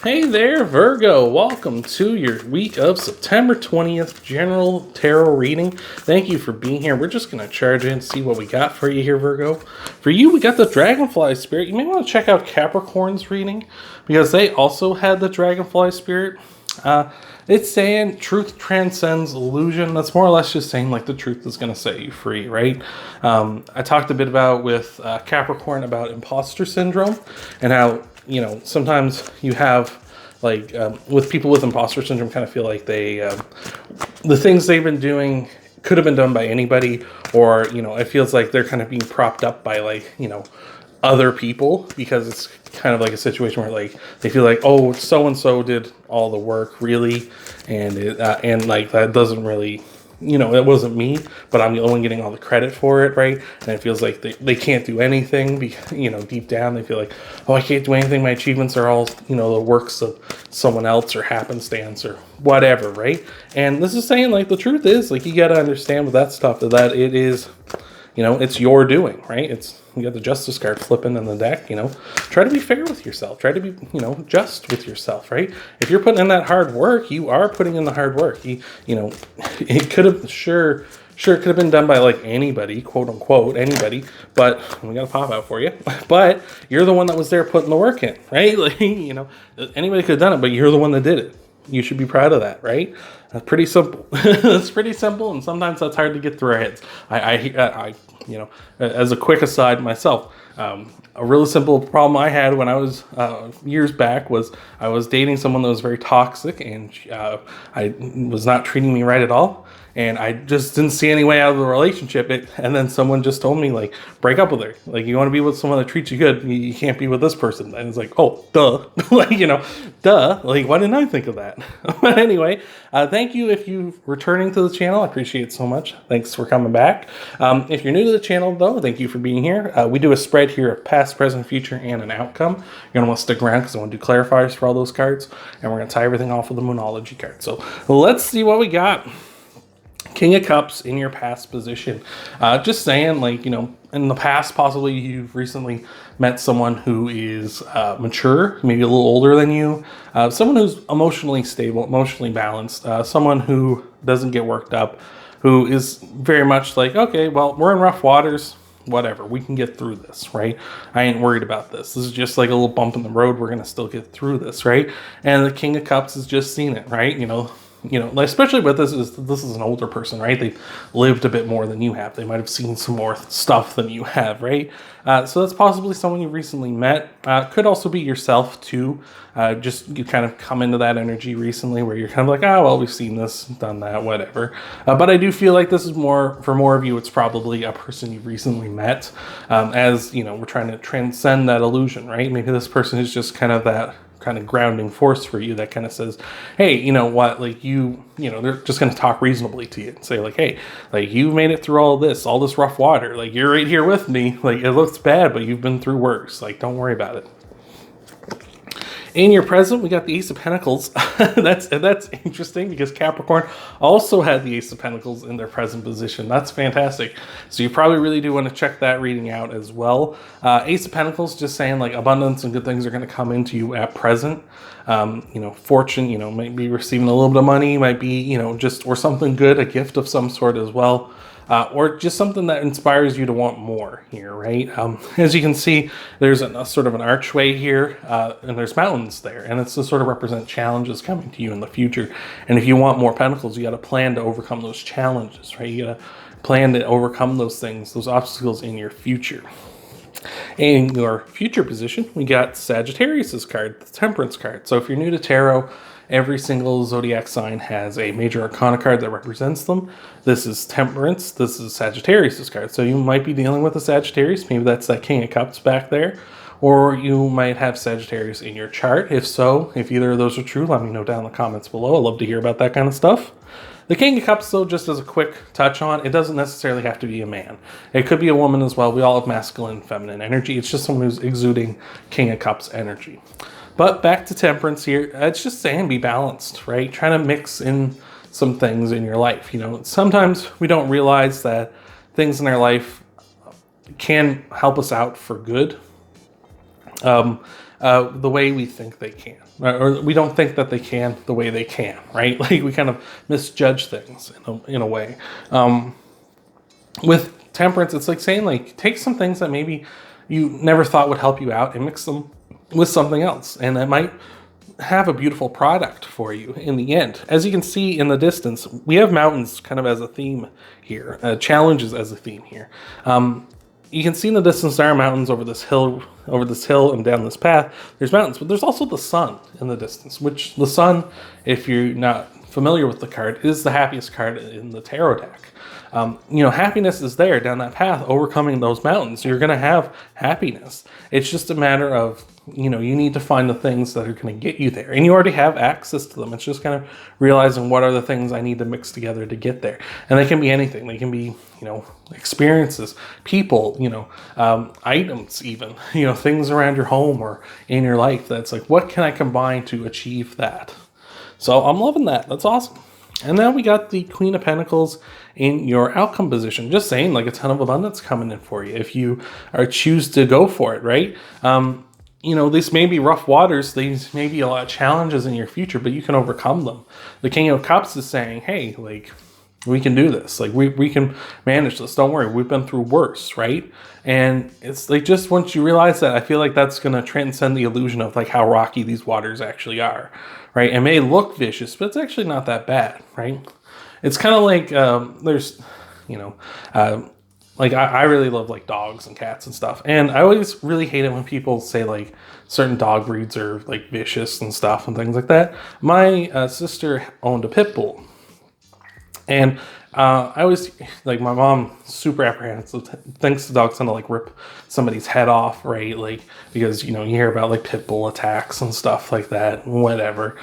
Hey there, Virgo. Welcome to your week of September 20th general tarot reading. Thank you for being here. We're just going to charge in and see what we got for you here, Virgo. For you, we got the Dragonfly Spirit. You may want to check out Capricorn's reading because they also had the Dragonfly Spirit. It's saying truth transcends illusion. That's more or less just saying like the truth is going to set you free, right? I talked a bit about with Capricorn about imposter syndrome and how, you know, sometimes you have like with people with imposter syndrome kind of feel like they the things they've been doing could have been done by anybody, or, you know, it feels like they're kind of being propped up by, like, you know, other people, because it's kind of like a situation where like they feel like, oh, so and so did all the work really, and like that doesn't really, you know, it wasn't me, but I'm the only one getting all the credit for it, right? And it feels like they can't do anything because, you know, deep down they feel like, oh, I can't do anything, my achievements are all, you know, the works of someone else or happenstance or whatever, right? And this is saying like the truth is like you got to understand with that stuff that it is, you know, it's your doing, right? It's, you got the Justice card flipping in the deck, you know. Try to be fair with yourself. Try to be, you know, just with yourself, right? If you're putting in that hard work, you are putting in the hard work. You know, it could have, sure, it could have been done by like anybody, quote unquote, anybody, but we got a pop out for you. But you're the one that was there putting the work in, right? Like, you know, anybody could have done it, but you're the one that did it. You should be proud of that, right? That's pretty simple. That's pretty simple, and sometimes that's hard to get through our heads. I you know, as a quick aside myself, a really simple problem I had when I was years back was I was dating someone that was very toxic, and I was not treating me right at all. And I just didn't see any way out of the relationship. And then someone just told me, like, break up with her. Like, you want to be with someone that treats you good, you can't be with this person. And it's like, oh, duh. Like, you know, duh. Like, why didn't I think of that? But anyway, thank you if you're returning to the channel. I appreciate it so much. Thanks for coming back. If you're new to the channel, though, thank you for being here. We do a spread here of past, present, future, and an outcome. You're going to want to stick around because I want to do clarifiers for all those cards. And we're going to tie everything off with the Moonology card. So let's see what we got. King of Cups in your past position. Just saying, like, you know, in the past, possibly you've recently met someone who is mature, maybe a little older than you, someone who's emotionally stable, emotionally balanced, someone who doesn't get worked up, who is very much like, okay, well, we're in rough waters, whatever, we can get through this, right? I ain't worried about this. This is just like a little bump in the road. We're going to still get through this, right? And the King of Cups has just seen it, right? You know, especially with this is an older person, right? They've lived a bit more than you have. They might have seen some more stuff than you have, right? So that's possibly someone you recently met. Could also be yourself too. Just you kind of come into that energy recently where you're kind of like, oh, well, we've seen this, done that, whatever. But I do feel like this is more, for more of you, it's probably a person you recently met. As, you know, we're trying to transcend that illusion, right? Maybe this person is just kind of that kind of grounding force for you that kind of says, hey, you know what, like you know, they're just going to talk reasonably to you and say like, hey, like you made it through all this rough water, like you're right here with me, like it looks bad, but you've been through worse, like don't worry about it. In your present, we got the Ace of Pentacles. That's interesting because Capricorn also had the Ace of Pentacles in their present position. That's fantastic. So you probably really do want to check that reading out as well. Ace of Pentacles, just saying like abundance and good things are going to come into you at present. You know, fortune, you know, might be receiving a little bit of money, might be, you know, just, or something good, a gift of some sort as well. Or just something that inspires you to want more here, right? As you can see, there's a sort of an archway here, and there's mountains there, and it's to sort of represent challenges coming to you in the future. And if you want more pentacles, you got to plan to overcome those challenges, right? You got to plan to overcome those things, those obstacles in your future. In your future position, we got Sagittarius's card, the Temperance card. So if you're new to tarot, every single zodiac sign has a major arcana card that represents them. This is Temperance. This is Sagittarius's card. So you might be dealing with a Sagittarius. Maybe that's that King of Cups back there. Or you might have Sagittarius in your chart. If so, if either of those are true, let me know down in the comments below. I'd love to hear about that kind of stuff. The King of Cups, though, just as a quick touch on, it doesn't necessarily have to be a man. It could be a woman as well. We all have masculine and feminine energy. It's just someone who's exuding King of Cups energy. But back to Temperance here, it's just saying be balanced, right? Trying to mix in some things in your life. You know, sometimes we don't realize that things in our life can help us out for good, the way we think they can, or we don't think that they can the way they can, right? Like we kind of misjudge things in a way. With temperance, it's like saying, like, take some things that maybe you never thought would help you out and mix them with something else, and that might have a beautiful product for you in the end. As you can see in the distance, we have mountains kind of as a theme here, challenges as a theme here. You can see in the distance there are mountains over this hill, and down this path. There's mountains, but there's also the sun in the distance, which the sun, if you're not familiar with the card, is the happiest card in the tarot deck. Happiness is there down that path, overcoming those mountains. You're going to have happiness. It's just a matter of, you need to find the things that are going to get you there. And you already have access to them. It's just kind of realizing what are the things I need to mix together to get there. And they can be anything. They can be, experiences, people, items even, things around your home or in your life. That's like, what can I combine to achieve that? So I'm loving that. That's awesome. And now we got the Queen of Pentacles in your outcome position. Just saying, like, a ton of abundance coming in for you if you choose to go for it, right? This may be rough waters. These may be a lot of challenges in your future, but you can overcome them. The King of Cups is saying, hey, like, we can do this. Like, we can manage this. Don't worry. We've been through worse, right? And it's like, just once you realize that, I feel like that's going to transcend the illusion of like how rocky these waters actually are, right? It may look vicious, but it's actually not that bad, right? It's kind of like there's, like I really love like dogs and cats and stuff. And I always really hate it when people say like certain dog breeds are like vicious and stuff and things like that. My sister owned a pit bull. And I always, like, my mom, super apprehensive, thinks the dog's gonna like rip somebody's head off, right? Like, because, you hear about like pit bull attacks and stuff like that, whatever.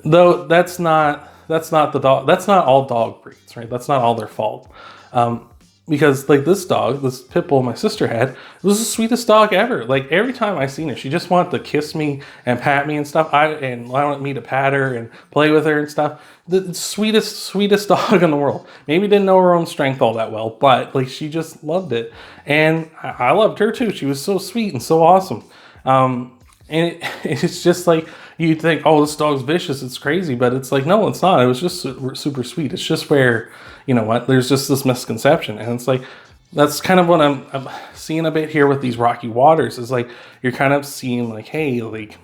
Though that's not the dog, that's not all dog breeds, right? That's not all their fault. Because like this pit bull my sister had, it was the sweetest dog ever. Like every time I seen her, she just wanted to kiss me and pat me and stuff. And wanted me to pat her and play with her and stuff. The sweetest dog in the world. Maybe didn't know her own strength all that well, but like she just loved it. And I loved her too. She was so sweet and so awesome. And it's just like, you think, oh, this dog's vicious, it's crazy, but it's like, no, it's not. It was just super sweet. It's just where, there's just this misconception. And it's like, that's kind of what I'm seeing a bit here with these rocky waters, is like, you're kind of seeing like, hey, like,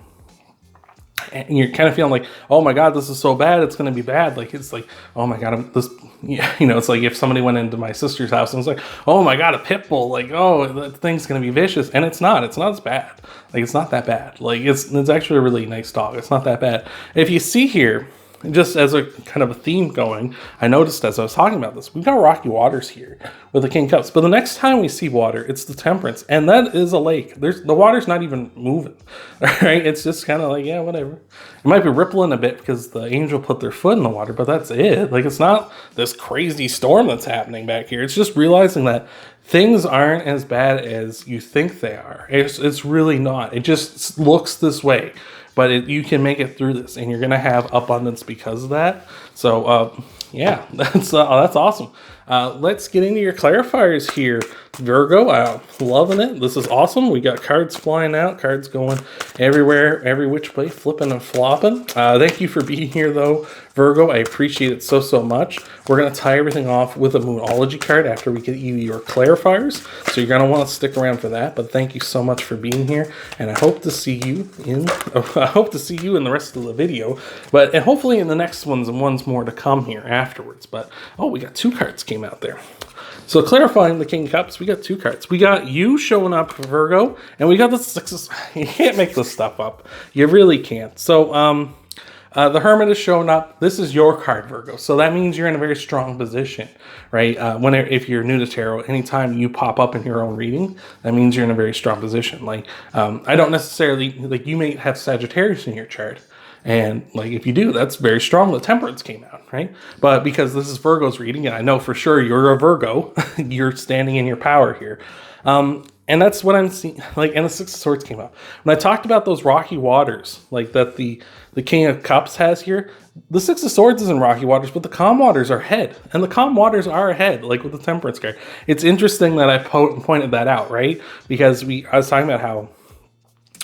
and you're kind of feeling like, oh my God, this is so bad, it's going to be bad. Like, it's like, oh my God, it's like if somebody went into my sister's house and was like, oh my God, a pit bull, like, oh, that thing's going to be vicious. And it's not as bad. Like, it's not that bad. Like, it's actually a really nice dog. It's not that bad. If you see here, just as a kind of a theme going, I noticed as I was talking about this, we've got rocky waters here with the King of Cups. But the next time we see water, it's the Temperance. And that is a lake. The water's not even moving. Right? It's just kind of like, yeah, whatever. It might be rippling a bit because the angel put their foot in the water, but that's it. Like, it's not this crazy storm that's happening back here. It's just realizing that things aren't as bad as you think they are. It's really not. It just looks this way. But you can make it through this, and you're going to have abundance because of that. So, yeah, that's awesome. Let's get into your clarifiers here, Virgo. Loving it. This is awesome. We got cards flying out, cards going everywhere, every which way, flipping and flopping. Thank you for being here, though, Virgo. I appreciate it so much. We're going to tie everything off with a Moonology card after we get you your clarifiers. So you're going to want to stick around for that. But thank you so much for being here, and I hope to see you in the rest of the video. But and hopefully in the next ones and ones more to come here afterwards. But we got two cards came out there. So clarifying the King of Cups, we got two cards. We got you showing up, Virgo, and we got the Sixes. You can't make this stuff up. You really can't. So the Hermit is showing up. This is your card, Virgo. So that means you're in a very strong position, right? If you're new to tarot, anytime you pop up in your own reading, that means you're in a very strong position. Like, I don't necessarily, like, you may have Sagittarius in your chart. And like, if you do, that's very strong. The Temperance came out, right? But because this is Virgo's reading, and I know for sure you're a Virgo, you're standing in your power here. And that's what I'm seeing. Like, and the Six of Swords came out. When I talked about those rocky waters, like that the King of Cups has here, the Six of Swords is in rocky waters, but the calm waters are ahead. And the calm waters are ahead, like with the Temperance card. It's interesting that I pointed that out, right? Because I was talking about how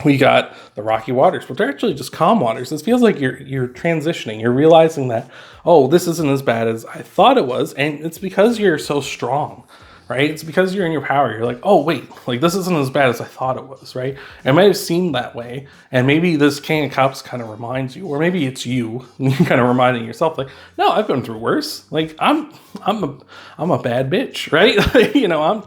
we got the rocky waters, but they're actually just calm waters. It feels like you're transitioning. You're realizing that, oh, this isn't as bad as I thought it was, and it's because you're so strong, right? It's because you're in your power. You're like, oh, wait, like this isn't as bad as I thought it was, right? It might have seemed that way, and maybe this King of Cups kind of reminds you, or maybe it's you, kind of reminding yourself, like, no, I've been through worse. Like I'm a bad bitch, right? You know, I'm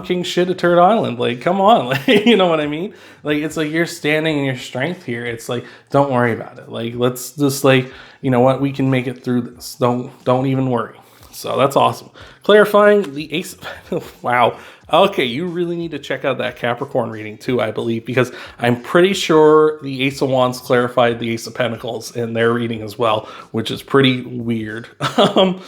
king shit at Turd Island. Like, come on, like, you know what I mean? Like, it's like you're standing in your strength here. It's like, don't worry about it. Like, let's just like, you know what, we can make it through this. Don't even worry. So that's awesome. Clarifying the Ace of... Wow. Okay, you really need to check out that Capricorn reading too, I believe, because I'm pretty sure the Ace of Wands clarified the Ace of Pentacles in their reading as well, which is pretty weird. The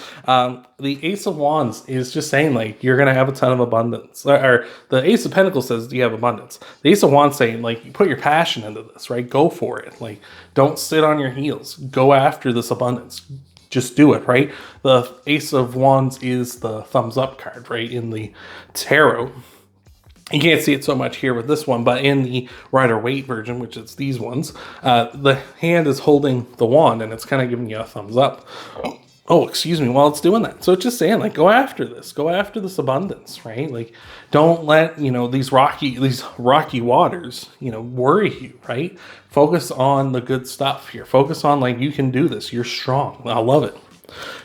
Ace of Wands is just saying, like, you're going to have a ton of abundance. Or the Ace of Pentacles says, do you have abundance? The Ace of Wands saying, like, you put your passion into this, right? Go for it. Like, don't sit on your heels. Go after this abundance. Just do it, right? The Ace of Wands is the thumbs up card, right? In the tarot. You can't see it so much here with this one, but in the Rider-Waite version, which is these ones, the hand is holding the wand and it's kind of giving you a thumbs up. Oh, excuse me, while it's doing that. So it's just saying, like, go after this. Go after this abundance, right? Like, don't let, you know, these rocky waters, you know, worry you, right? Focus on the good stuff here. Focus on, like, you can do this. You're strong. I love it.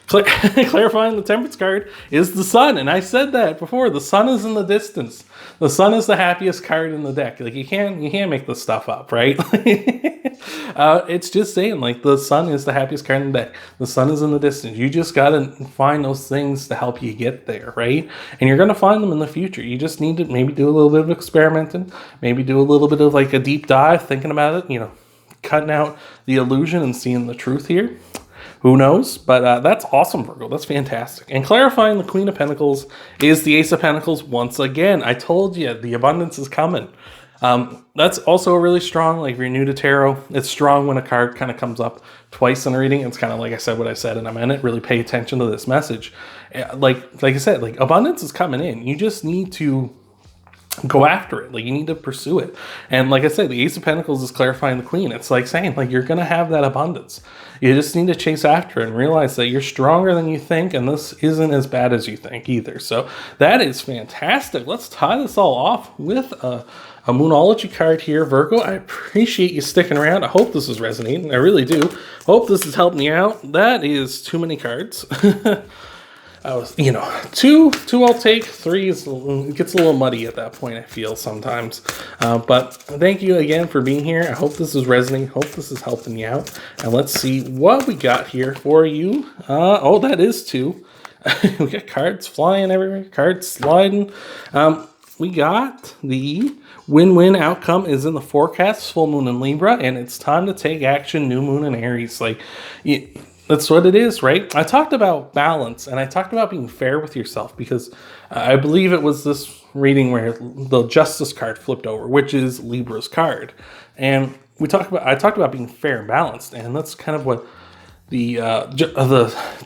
Clarifying the Temperance card is the Sun. And I said that before. The Sun is in the distance. The Sun is the happiest card in the deck. Like, you can't make this stuff up, right? It's just saying, like, the Sun is the happiest card in the deck. The Sun is in the distance. You just got to find those things to help you get there, right? And you're going to find them in the future. You just need to maybe do a little bit of experimenting. Maybe do a little bit of, like, a deep dive, thinking about it, you know, cutting out the illusion and seeing the truth here. Who knows? But that's awesome, Virgo. That's fantastic. And clarifying the Queen of Pentacles is the Ace of Pentacles once again. I told you, the abundance is coming. That's also really strong. Like, if you're new to tarot, it's strong when a card kind of comes up twice in a reading. It's kind of like I said what I said, and I meant it. Really pay attention to this message. Like I said, like, abundance is coming in. You just need to go after it. Like, you need to pursue it. And like I said, the Ace of Pentacles is clarifying the Queen. It's like saying, like, you're going to have that abundance. You just need to chase after it and realize that you're stronger than you think, and this isn't as bad as you think either. So that is fantastic. Let's tie this all off with a Moonology card here, Virgo. I appreciate you sticking around. I hope this is resonating. I really do. Hope this is helping you out. That is too many cards. I was, you know, two I'll take. Three is, it gets a little muddy at that point, I feel sometimes. But thank you again for being here. I hope this is resonating. Hope this is helping you out. And let's see what we got here for you. Oh, that is two. We got cards flying everywhere, cards sliding. We got the win-win outcome is in the forecast, full moon in Libra, and it's time to take action, new moon in Aries. Like, that's what it is, right? I talked about balance, and I talked about being fair with yourself, because I believe it was this reading where the Justice card flipped over, which is Libra's card. And I talked about being fair and balanced, and that's kind of what the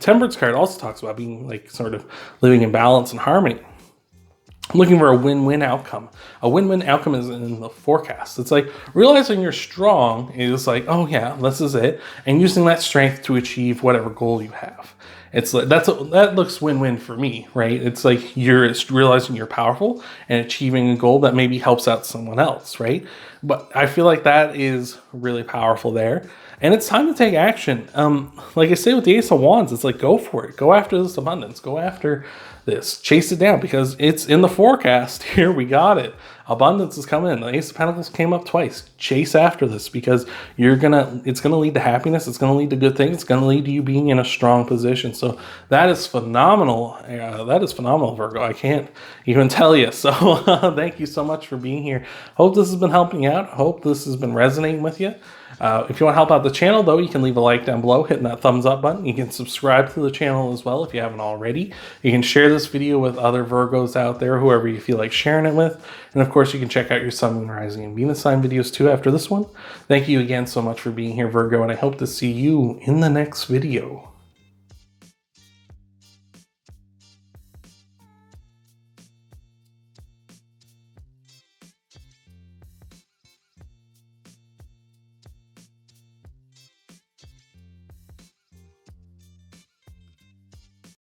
Temperance card also talks about, being like sort of living in balance and harmony. I'm looking for a win-win outcome. A win-win outcome is in the forecast. It's like realizing you're strong is like, oh yeah, this is it, and using that strength to achieve whatever goal you have. It's like that looks win-win for me, right? It's like you're realizing you're powerful and achieving a goal that maybe helps out someone else, right? But I feel like that is really powerful there. And it's time to take action. Like I say with the Ace of Wands, it's like, go for it. Go after this abundance. Go after this. Chase it down, because it's in the forecast. Here, we got it. Abundance is coming in. The Ace of Pentacles came up twice. Chase after this, because it's gonna lead to happiness. It's gonna lead to good things. It's gonna lead to you being in a strong position. So that is phenomenal. That is phenomenal, Virgo. I can't even tell you. So thank you so much for being here. Hope this has been helping you out. Hope this has been resonating with you. If you want to help out the channel, though, you can leave a like down below, hitting that thumbs up button. You can subscribe to the channel as well if you haven't already. You can share this video with other Virgos out there, whoever you feel like sharing it with. And of course, you can check out your Sun, Moon, Rising, and Venus sign videos too after this one. Thank you again so much for being here, Virgo, and I hope to see you in the next video.